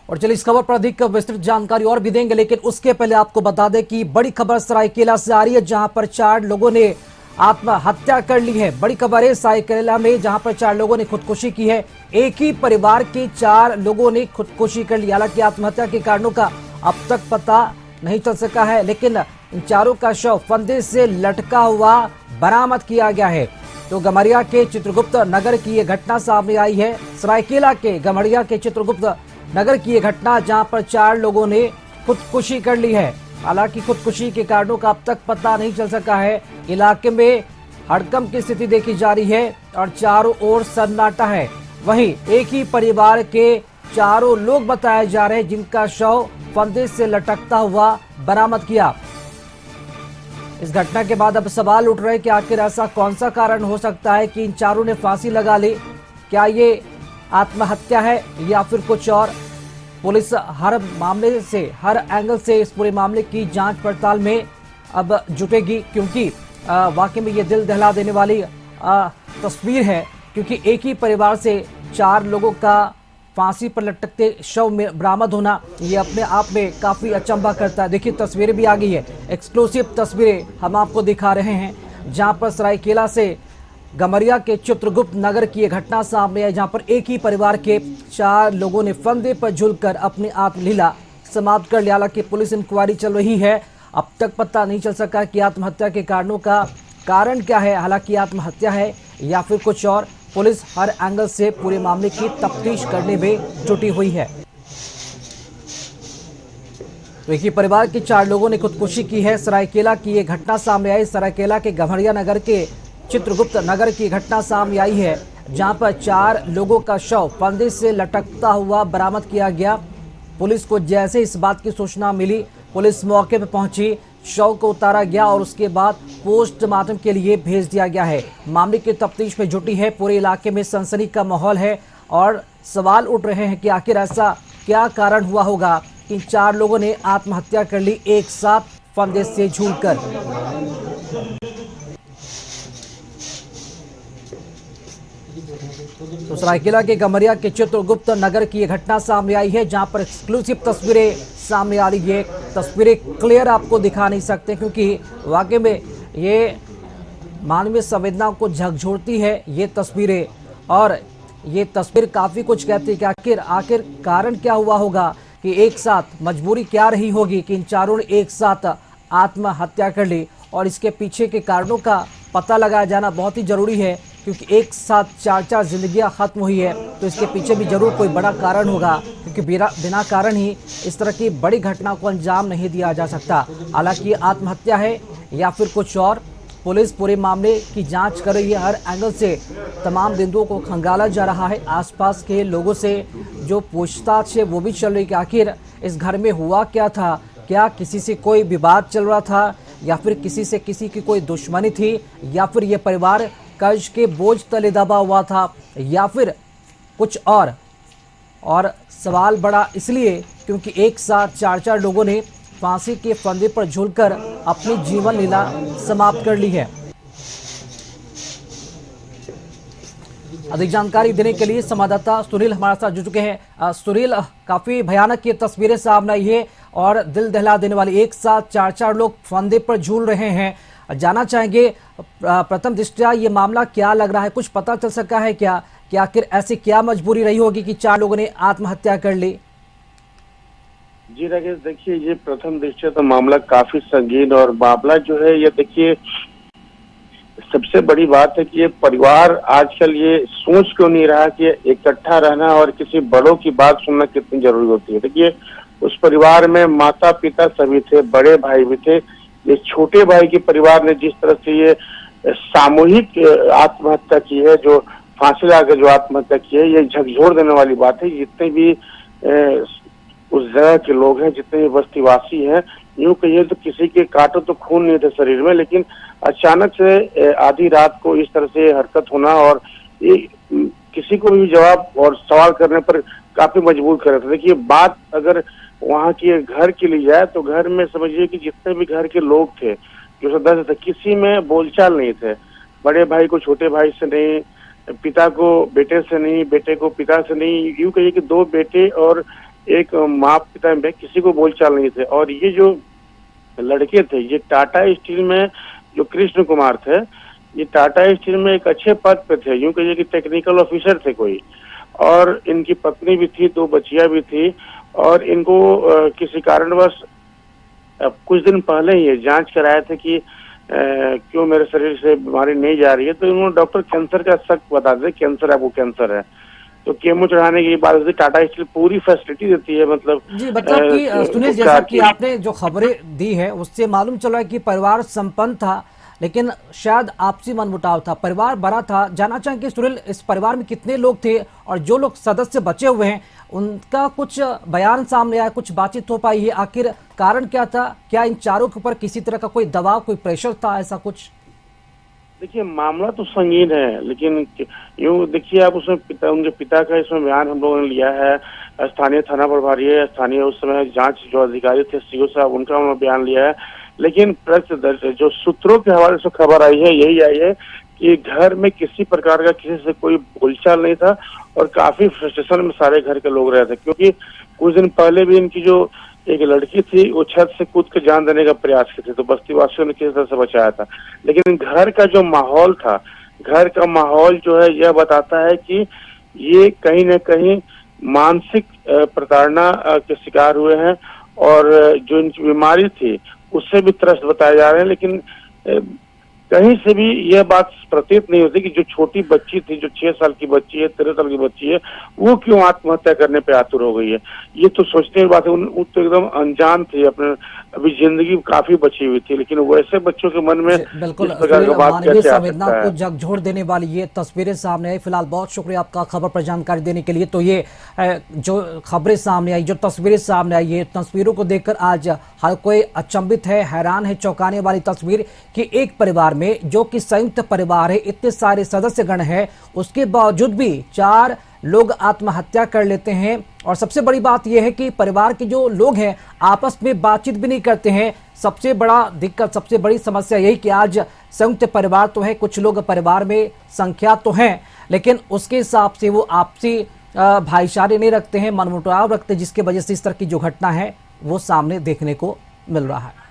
और चलिए इस खबर पर अधिक विस्तृत जानकारी और भी देंगे, लेकिन उसके पहले आपको बता दें कि बड़ी खबर सरायकेला से आ रही है, जहां पर 4 लोगों ने आत्महत्या कर ली है। बड़ी खबर है सरायकेला में, जहां पर 4 लोगों ने खुदकुशी की है। एक ही परिवार के 4 लोगों ने खुदकुशी कर ली। हालांकि आत्महत्या के कारणों का अब तक पता नहीं चल सका है, लेकिन इन चारों का शव फंदे से लटका हुआ बरामद किया गया है। तो गम्हरिया के चित्रगुप्त नगर की ये घटना सामने आई है। सरायकेला के गम्हरिया के चित्रगुप्त नगर की ये घटना, जहां पर 4 लोगों ने खुदकुशी कर ली है। हालांकि खुदकुशी के कारणों का अब तक पता नहीं चल सका है। इलाके में हड़कंप की स्थिति देखी जा रही है और चारों ओर सन्नाटा है। वहीं एक ही परिवार के 4 लोग बताए जा रहे हैं, जिनका शव फंदे से लटकता हुआ बरामद किया। इस घटना के बाद अब सवाल उठ रहे हैं कि आखिर ऐसा कौन सा कारण हो सकता है कि इन चारों ने फांसी लगा ली। क्या ये आत्महत्या है या फिर कुछ और? पुलिस हर मामले से, हर एंगल से इस पूरे मामले की जांच पड़ताल में अब जुटेगी, क्योंकि वाकई में ये दिल दहला देने वाली तस्वीर है। क्योंकि एक ही परिवार से 4 लोगों का फांसी पर लटकते शव में बरामद होना, ये अपने आप में काफी अचंभा करता है। देखिए तस्वीरें भी आ गई है, एक्सक्लूसिव तस्वीरें हम आपको दिखा रहे हैं, जहां पर सरायकेला से गम्हरिया के चित्रगुप्त नगर की यह घटना सामने है, जहां पर एक ही परिवार के 4 लोगों ने फंदे पर झूलकर अपनी आत्मलीला समाप्त कर लिया। हालांकि पुलिस इंक्वायरी चल रही है, अब तक पता नहीं चल सका कि आत्महत्या के कारणों का कारण क्या है। हालांकि आत्महत्या है या फिर कुछ और, पुलिस हर एंगल से पूरे मामले की तफ्तीश करने में जुटी हुई है। तो एक ही परिवार के 4 लोगों ने खुदकुशी की है। सरायकेला की ये घटना सामने आई। सरायकेला के गम्हरिया नगर के चित्रगुप्त नगर की घटना सामने आई है, जहां पर 4 लोगों का शव फंदे से लटकता हुआ बरामद किया गया। पुलिस को जैसे इस बात की सूचना मिली, पुलिस मौके पर पहुंची, शव को उतारा गया और उसके बाद पोस्टमार्टम के लिए भेज दिया गया है। मामले की तफ्तीश में जुटी है। पूरे इलाके में सनसनी का माहौल है और सवाल उठ रहे हैं कि आखिर ऐसा क्या कारण हुआ होगा इन 4 लोगों ने आत्महत्या कर ली एक साथ फंदे से झूलकर। तो सरायकेला के गम्हरिया के चित्रगुप्त नगर की यह घटना सामने आई है, जहां पर एक्सक्लूसिव तस्वीरें सामने आ रही है। तस्वीरें क्लियर आपको दिखा नहीं सकते, क्योंकि वाकई में ये मानवीय संवेदना को झकझोरती है ये तस्वीरें। और ये तस्वीर काफी कुछ कहती है कि आखिर कारण क्या हुआ होगा, कि एक साथ मजबूरी क्या रही होगी कि इन चारों ने एक साथ आत्महत्या कर ली। और इसके पीछे के कारणों का पता लगाया जाना बहुत ही जरूरी है, क्योंकि एक साथ 4 जिंदगियां खत्म हुई है, तो इसके पीछे भी जरूर कोई बड़ा कारण होगा, क्योंकि बिना कारण ही इस तरह की बड़ी घटना को अंजाम नहीं दिया जा सकता। हालांकि आत्महत्या है या फिर कुछ और, पुलिस पूरे मामले की जांच कर रही है। हर एंगल से तमाम बिंदुओं को खंगाला जा रहा है। आसपास के लोगों से जो पूछताछ है वो भी चल रही है कि आखिर इस घर में हुआ क्या था, क्या किसी से कोई विवाद चल रहा था, या फिर किसी से किसी की कोई दुश्मनी थी, या फिर ये परिवार कर्ज के बोझ तले दबा हुआ था, या फिर कुछ और सवाल बड़ा इसलिए क्योंकि एक साथ 4 लोगों ने फांसी के फंदे पर झूलकर अपनी जीवन लीला समाप्त कर ली है। अधिक जानकारी देने के लिए संवाददाता सुनील हमारे साथ जुड़ चुके हैं। सुनील, काफी भयानक ये तस्वीरें सामने आई है और दिल दहला देने वाली, एक साथ 4 लोग फंदे पर झूल रहे हैं। जानना चाहेंगे प्रथम दृष्टया ये मामला क्या लग रहा है, कुछ पता चल सका है क्या कि आखिर ऐसी क्या मजबूरी रही होगी कि 4 लोगों ने आत्महत्या कर ली? जी राकेश, देखिए ये प्रथम दृष्टया तो मामला काफी संगीन, और मामला जो है ये देखिए सबसे बड़ी बात है कि ये परिवार आजकल ये सोच क्यों नहीं रहा कि इकट्ठा रहना और किसी बड़ों की बात सुनना कितनी जरूरी होती है। देखिए उस परिवार में माता पिता सभी थे, बड़े भाई भी थे। ये छोटे भाई के परिवार ने जिस तरह से ये सामूहिक आत्महत्या की है, जो फांसी लगाकर जो आत्महत्या की है, ये झकझोर देने वाली बात है। जितने भी उस जगह के लोग हैं, जितने भी बस्तीवासी हैं, यूं कहिए तो किसी के काटो तो खून नहीं थे शरीर में, लेकिन अचानक से आधी रात को इस तरह से हरकत होना और ये किसी को भी जवाब और सवाल करने पर काफी मजबूर कर रहे थे। देखिए बात अगर वहाँ के घर की ली जाए तो घर में समझिए कि जितने भी घर के लोग थे, जो सदस्य थे, किसी में बोलचाल नहीं थे। बड़े भाई को छोटे भाई से नहीं, पिता को बेटे से नहीं, बेटे को पिता से नहीं, यूं कहिए कि 2 बेटे और एक माँ पिता में किसी को बोलचाल नहीं थे। और ये जो लड़के थे, ये टाटा स्टील में जो कृष्ण कुमार थे, ये टाटा स्टील में एक अच्छे पद पे थे, यूं कहिए कि टेक्निकल ऑफिसर थे कोई। और इनकी पत्नी भी थी, 2 बच्चियां भी थी। और इनको किसी कारणवश कुछ दिन पहले ही जांच कराए थे कि क्यों मेरे शरीर से बीमारी नहीं जा रही है, तो इन्होंने डॉक्टर कैंसर का शक बता दिया, कैंसर है, वो कैंसर है। तो केमो चढ़ाने की बाद टाटा स्टील पूरी फैसिलिटी देती है, मतलब जी, मतलब कि सुनील, जैसा कि आपने जो खबरें दी है उससे मालूम चला है कि परिवार संपन्न था, लेकिन शायद आपसी मनमुटाव था, परिवार बड़ा था। जानना चाहेंगे सुनील, इस परिवार में कितने लोग थे और जो लोग सदस्य बचे हुए हैं उनका कुछ बयान सामने आया, कुछ बातचीत हो पाई है? आखिर कारण क्या था? क्या इन चारों के ऊपर किसी तरह का कोई दबाव, कोई प्रेशर था, ऐसा कुछ? देखिए, मामला तो संगीन है, लेकिन यूं देखिए आप, उसमें उनके पिता का इसमें बयान हम लोगों ने लिया है। स्थानीय थाना प्रभारी है, स्थानीय उस समय जांच जो अधिकारी थे सीओ साहब, उनका उन्होंने बयान लिया है। लेकिन जो सूत्रों के हवाले से खबर आई है, यही आई है कि घर में किसी प्रकार का किसी से कोई बोलचाल नहीं था और काफी फ्रस्ट्रेशन में सारे घर के लोग रहे थे। क्योंकि कुछ दिन पहले भी इनकी जो एक लड़की थी, वो छत से कूद के जान देने का प्रयास की थी, तो बस्ती वासियों ने किस तरह से बचाया था। लेकिन घर का जो माहौल था, घर का माहौल जो है यह बताता है कि ये कहीं न कहीं मानसिक प्रताड़ना के शिकार हुए हैं। और जो इनकी बीमारी थी उससे भी त्रस्त बताए जा रहे हैं। लेकिन कहीं से भी यह बात प्रतीत नहीं होती कि जो छोटी बच्ची थी, जो 6 साल की बच्ची है, 13 साल की बच्ची है, वो क्यों आत्महत्या करने पे आतुर हो गई है। ये तो सोचने की बात है। वो तो एकदम अनजान थी, अपने अभी जिंदगी काफी बची हुई थी, लेकिन वैसे बच्चों के मन में बिल्कुल इस प्रकार का बात मानवीय कैसे आ संवेदना सकता को है। झकझोर देने वाली ये तस्वीरें सामने आई। फिलहाल बहुत शुक्रिया आपका खबर पर जानकारी देने के लिए। तो ये जो खबरें सामने आई, जो तस्वीरें सामने आई, ये तस्वीरों को देखकर आज हर कोई अचंभित है, हैरान है। चौंकाने वाली तस्वीर कि एक परिवार में, जो कि संयुक्त परिवार है, इतने सारे सदस्यगण हैं, उसके बावजूद भी 4 लोग आत्महत्या कर लेते हैं। और सबसे बड़ी बात यह है कि परिवार के जो लोग हैं आपस में बातचीत भी नहीं करते हैं। सबसे बड़ा दिक्कत, सबसे बड़ी समस्या यही कि आज संयुक्त परिवार तो है, कुछ लोग परिवार में संख्या तो हैं, लेकिन उसके हिसाब से वो आपसी भाईचारे नहीं रखते हैं, मनमुटाव रखते हैं, जिसकी वजह से इस तरह की जो घटना है वो सामने देखने को मिल रहा है।